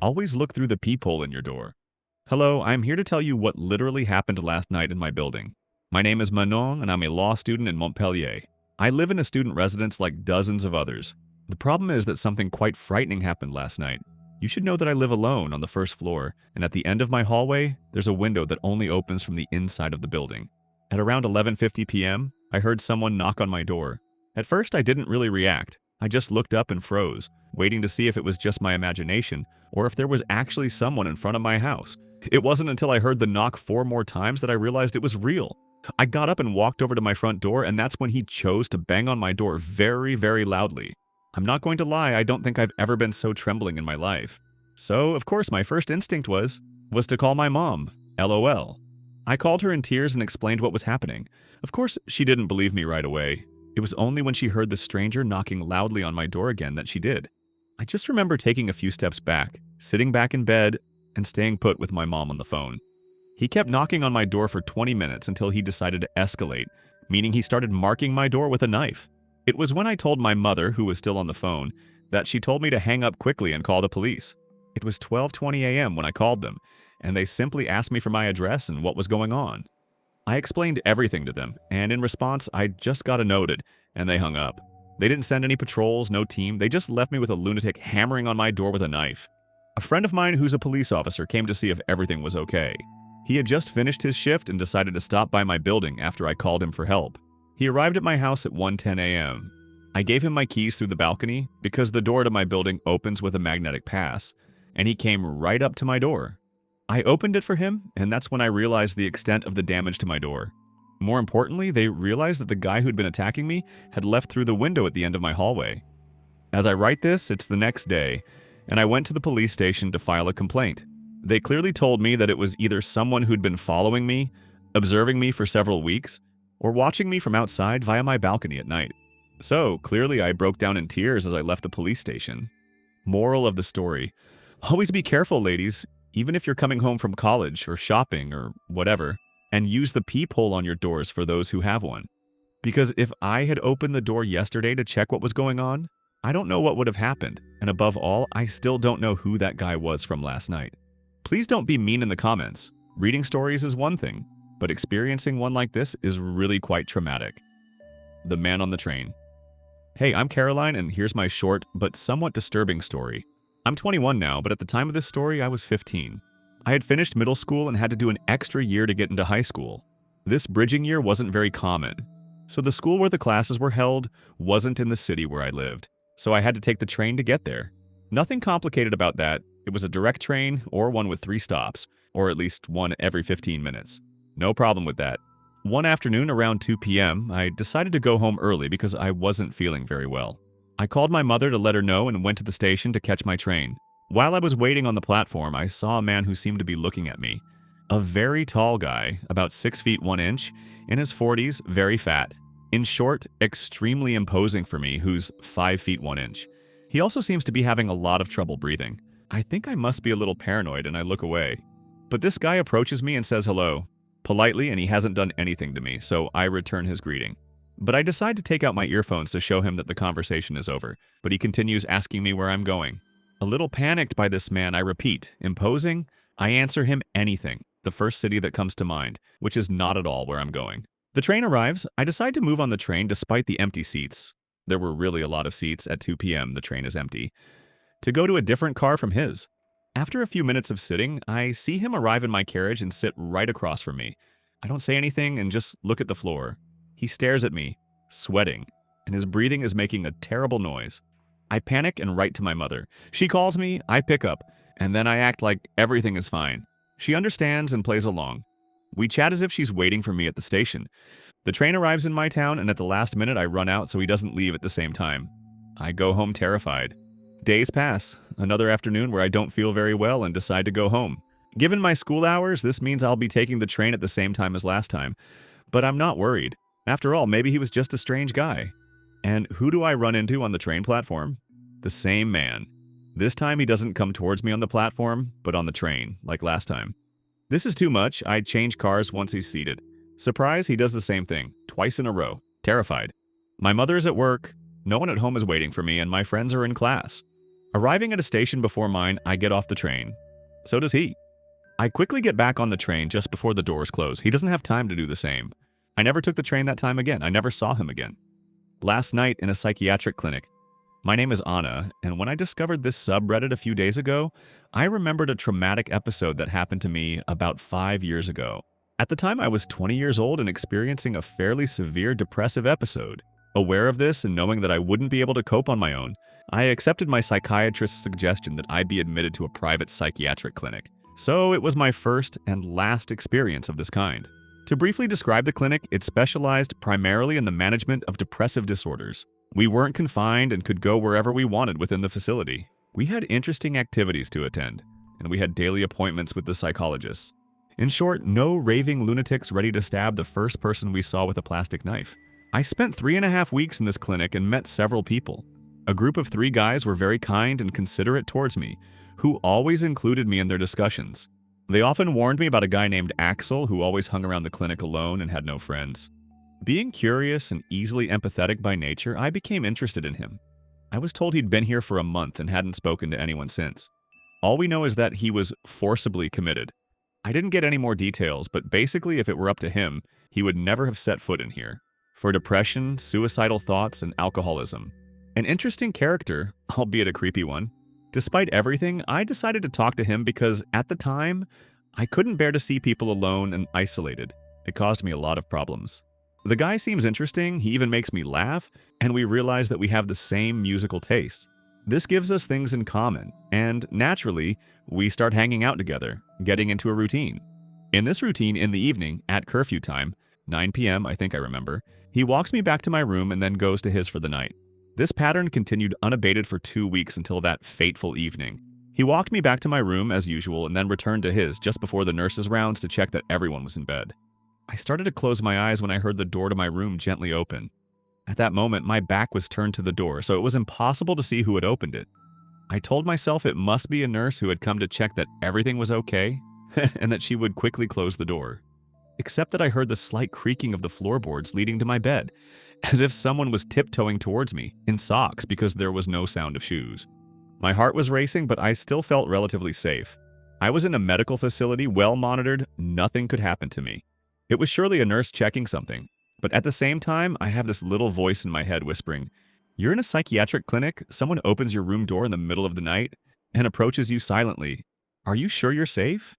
Always look through the peephole in your door. Hello, I'm here to tell you what literally happened last night in my building. My name is Manon, and I'm a law student in Montpellier. I live in a student residence like dozens of others. The problem is that something quite frightening happened last night. You should know that I live alone on the first floor, and at the end of my hallway, there's a window that only opens from the inside of the building. At around 11:50 p.m., I heard someone knock on my door. At first, I didn't really react. I just looked up and froze, waiting to see if it was just my imagination or if there was actually someone in front of my house. It wasn't until I heard the knock 4 more times that I realized it was real. I got up and walked over to my front door, and that's when he chose to bang on my door very, very loudly. I'm not going to lie, I don't think I've ever been so trembling in my life. So, of course, my first instinct was to call my mom. LOL. I called her in tears and explained what was happening. Of course, she didn't believe me right away. It was only when she heard the stranger knocking loudly on my door again that she did. I just remember taking a few steps back, sitting back in bed, and staying put with my mom on the phone. He kept knocking on my door for 20 minutes until he decided to escalate, meaning he started marking my door with a knife. It was when I told my mother, who was still on the phone, that she told me to hang up quickly and call the police. It was 12:20 a.m. when I called them, and they simply asked me for my address and what was going on. I explained everything to them, and in response, I just got a noted, and they hung up. They didn't send any patrols, no team, they just left me with a lunatic hammering on my door with a knife. A friend of mine who's a police officer came to see if everything was okay. He had just finished his shift and decided to stop by my building after I called him for help. He arrived at my house at 1:10 a.m. I gave him my keys through the balcony because the door to my building opens with a magnetic pass, and he came right up to my door. I opened it for him, and that's when I realized the extent of the damage to my door. More importantly, they realized that the guy who'd been attacking me had left through the window at the end of my hallway. As I write this, it's the next day, and I went to the police station to file a complaint. They clearly told me that it was either someone who'd been following me, observing me for several weeks, or watching me from outside via my balcony at night. So, clearly I broke down in tears as I left the police station. Moral of the story: always be careful, ladies, even if you're coming home from college or shopping or whatever, and use the peephole on your doors for those who have one. Because if I had opened the door yesterday to check what was going on, I don't know what would have happened, and above all, I still don't know who that guy was from last night. Please don't be mean in the comments. Reading stories is one thing, but experiencing one like this is really quite traumatic. The man on the train. Hey, I'm Caroline, and here's my short but somewhat disturbing story. I'm 21 now, but at the time of this story, I was 15. I had finished middle school and had to do an extra year to get into high school. This bridging year wasn't very common, so the school where the classes were held wasn't in the city where I lived, so I had to take the train to get there. Nothing complicated about that. It was a direct train or one with 3 stops, or at least one every 15 minutes. No problem with that. One afternoon around 2 p.m., I decided to go home early because I wasn't feeling very well. I called my mother to let her know and went to the station to catch my train. While I was waiting on the platform, I saw a man who seemed to be looking at me. A very tall guy, about 6 feet 1 inch, in his 40s, very fat. In short, extremely imposing for me, who's 5 feet 1 inch. He also seems to be having a lot of trouble breathing. I think I must be a little paranoid and I look away. But this guy approaches me and says hello, politely, and he hasn't done anything to me, so I return his greeting. But I decide to take out my earphones to show him that the conversation is over, but he continues asking me where I'm going. A little panicked by this man, I repeat, imposing, I answer him anything, the first city that comes to mind, which is not at all where I'm going. The train arrives. I decide to move on the train despite the empty seats. There were really a lot of seats. At 2 p.m., the train is empty. To go to a different car from his. After a few minutes of sitting, I see him arrive in my carriage and sit right across from me. I don't say anything and just look at the floor. He stares at me, sweating, and his breathing is making a terrible noise. I panic and write to my mother. She calls me, I pick up, and then I act like everything is fine. She understands and plays along. We chat as if she's waiting for me at the station. The train arrives in my town, and at the last minute I run out so he doesn't leave at the same time. I go home terrified. Days pass, another afternoon where I don't feel very well and decide to go home. Given my school hours, this means I'll be taking the train at the same time as last time. But I'm not worried. After all, maybe he was just a strange guy. And who do I run into on the train platform? The same man. This time he doesn't come towards me on the platform, but on the train, like last time. This is too much. I change cars once he's seated. Surprise, he does the same thing, twice in a row. Terrified. My mother is at work, no one at home is waiting for me, and my friends are in class. Arriving at a station before mine, I get off the train. So does he. I quickly get back on the train just before the doors close. He doesn't have time to do the same. I never took the train that time again. I never saw him again. Last night in a psychiatric clinic. My name is Anna, and when I discovered this subreddit a few days ago, I remembered a traumatic episode that happened to me about 5 years ago. At the time, I was 20 years old and experiencing a fairly severe depressive episode. Aware of this and knowing that I wouldn't be able to cope on my own, I accepted my psychiatrist's suggestion that I be admitted to a private psychiatric clinic. So it was my first and last experience of this kind. To briefly describe the clinic, it specialized primarily in the management of depressive disorders. We weren't confined and could go wherever we wanted within the facility. We had interesting activities to attend, and we had daily appointments with the psychologists. In short, no raving lunatics ready to stab the first person we saw with a plastic knife. I spent 3.5 weeks in this clinic and met several people. A group of 3 guys were very kind and considerate towards me, who always included me in their discussions. They often warned me about a guy named Axel who always hung around the clinic alone and had no friends. Being curious and easily empathetic by nature, I became interested in him. I was told he'd been here for a month and hadn't spoken to anyone since. All we know is that he was forcibly committed. I didn't get any more details, but basically if it were up to him, he would never have set foot in here. For depression, suicidal thoughts, and alcoholism. An interesting character, albeit a creepy one. Despite everything, I decided to talk to him because, at the time, I couldn't bear to see people alone and isolated. It caused me a lot of problems. The guy seems interesting, he even makes me laugh, and we realize that we have the same musical tastes. This gives us things in common, and naturally, we start hanging out together, getting into a routine. In this routine, in the evening, at curfew time, 9 p.m., I think I remember, he walks me back to my room and then goes to his for the night. This pattern continued unabated for 2 weeks until that fateful evening. He walked me back to my room as usual and then returned to his just before the nurse's rounds to check that everyone was in bed. I started to close my eyes when I heard the door to my room gently open. At that moment, my back was turned to the door, so it was impossible to see who had opened it. I told myself it must be a nurse who had come to check that everything was okay and that she would quickly close the door. Except that I heard the slight creaking of the floorboards leading to my bed, as if someone was tiptoeing towards me, in socks because there was no sound of shoes. My heart was racing, but I still felt relatively safe. I was in a medical facility, well monitored, nothing could happen to me. It was surely a nurse checking something, but at the same time, I have this little voice in my head whispering, "You're in a psychiatric clinic, someone opens your room door in the middle of the night and approaches you silently. Are you sure you're safe?"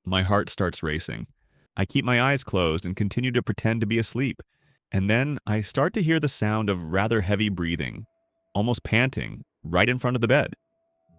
My heart starts racing. I keep my eyes closed and continue to pretend to be asleep. And then I start to hear the sound of rather heavy breathing, almost panting, right in front of the bed.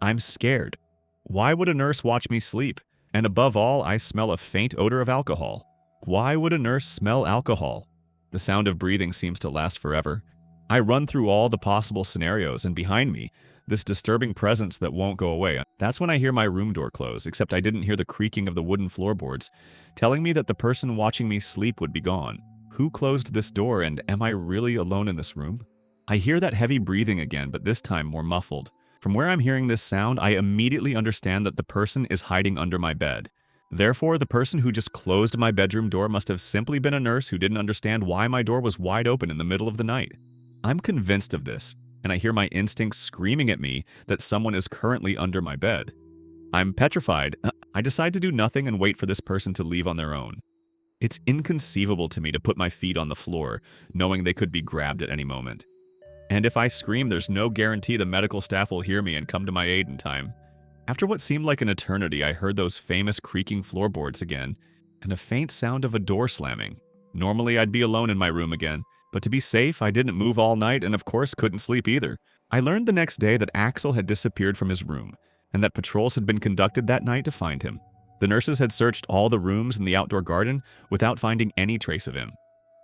I'm scared. Why would a nurse watch me sleep? And above all, I smell a faint odor of alcohol. Why would a nurse smell alcohol? The sound of breathing seems to last forever. I run through all the possible scenarios, and behind me, this disturbing presence that won't go away. That's when I hear my room door close, except I didn't hear the creaking of the wooden floorboards, telling me that the person watching me sleep would be gone. Who closed this door, and am I really alone in this room? I hear that heavy breathing again, but this time more muffled. From where I'm hearing this sound, I immediately understand that the person is hiding under my bed. Therefore, the person who just closed my bedroom door must have simply been a nurse who didn't understand why my door was wide open in the middle of the night. I'm convinced of this, and I hear my instincts screaming at me that someone is currently under my bed. I'm petrified. I decide to do nothing and wait for this person to leave on their own. It's inconceivable to me to put my feet on the floor, knowing they could be grabbed at any moment. And if I scream, there's no guarantee the medical staff will hear me and come to my aid in time. After what seemed like an eternity, I heard those famous creaking floorboards again, and a faint sound of a door slamming. Normally, I'd be alone in my room again, but to be safe, I didn't move all night and of course couldn't sleep either. I learned the next day that Axel had disappeared from his room, and that patrols had been conducted that night to find him. The nurses had searched all the rooms in the outdoor garden without finding any trace of him.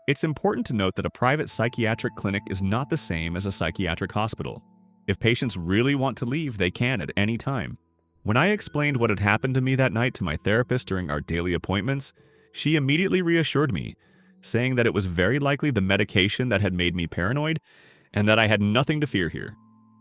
It's important to note that a private psychiatric clinic is not the same as a psychiatric hospital. If patients really want to leave, they can at any time. When I explained what had happened to me that night to my therapist during our daily appointments, she immediately reassured me, saying that it was very likely the medication that had made me paranoid and that I had nothing to fear here.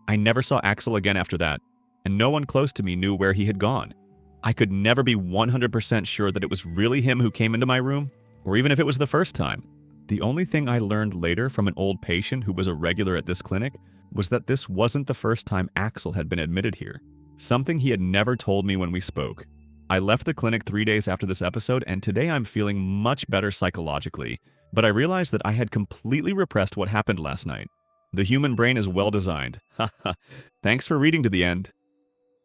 I never saw Axel again after that, and no one close to me knew where he had gone. I could never be 100% sure that it was really him who came into my room, or even if it was the first time. The only thing I learned later from an old patient who was a regular at this clinic was that this wasn't the first time Axel had been admitted here, something he had never told me when we spoke. I left the clinic 3 days after this episode, and today I'm feeling much better psychologically, but I realized that I had completely repressed what happened last night. The human brain is well designed. Haha. Thanks for reading to the end.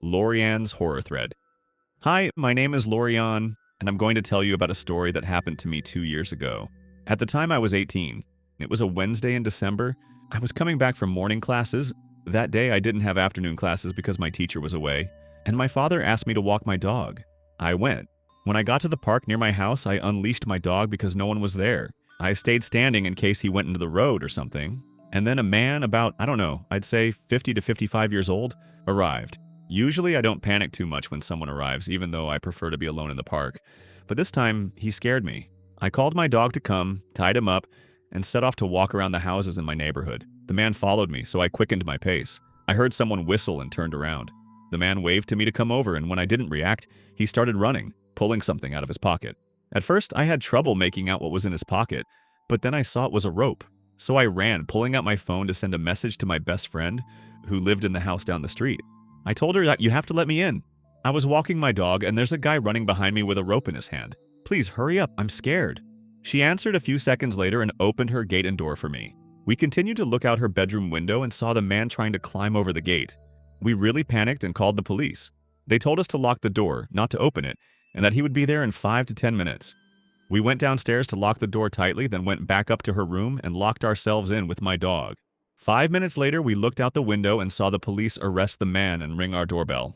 Lorianne's horror thread. Hi, my name is Lorianne, and I'm going to tell you about a story that happened to me 2 years ago. At the time I was 18. It was a Wednesday in December. I was coming back from morning classes. That day I didn't have afternoon classes because my teacher was away, and my father asked me to walk my dog. I went. When I got to the park near my house, I unleashed my dog because no one was there. I stayed standing in case he went into the road or something. And then a man about, I don't know, I'd say 50 to 55 years old, arrived. Usually I don't panic too much when someone arrives, even though I prefer to be alone in the park. But this time, he scared me. I called my dog to come, tied him up, and set off to walk around the houses in my neighborhood. The man followed me, so I quickened my pace. I heard someone whistle and turned around. The man waved to me to come over, and when I didn't react, he started running, pulling something out of his pocket. At first, I had trouble making out what was in his pocket, but then I saw it was a rope. So I ran, pulling out my phone to send a message to my best friend, who lived in the house down the street. I told her that you have to let me in. I was walking my dog, and there's a guy running behind me with a rope in his hand. Please hurry up, I'm scared. She answered a few seconds later and opened her gate and door for me. We continued to look out her bedroom window and saw the man trying to climb over the gate. We really panicked and called the police. They told us to lock the door, not to open it, and that he would be there in 5 to 10 minutes. We went downstairs to lock the door tightly, then went back up to her room and locked ourselves in with my dog. 5 minutes later, we looked out the window and saw the police arrest the man and ring our doorbell.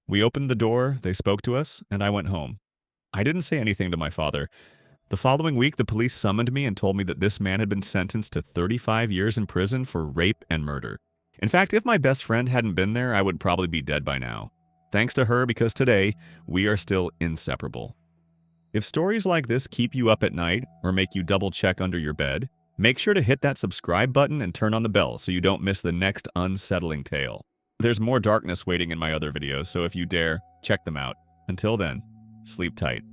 We opened the door, they spoke to us, and I went home. I didn't say anything to my father. The following week, the police summoned me and told me that this man had been sentenced to 35 years in prison for rape and murder. In fact, if my best friend hadn't been there, I would probably be dead by now. Thanks to her, because today, we are still inseparable. If stories like this keep you up at night or make you double-check under your bed, make sure to hit that subscribe button and turn on the bell so you don't miss the next unsettling tale. There's more darkness waiting in my other videos, so if you dare, check them out. Until then, sleep tight.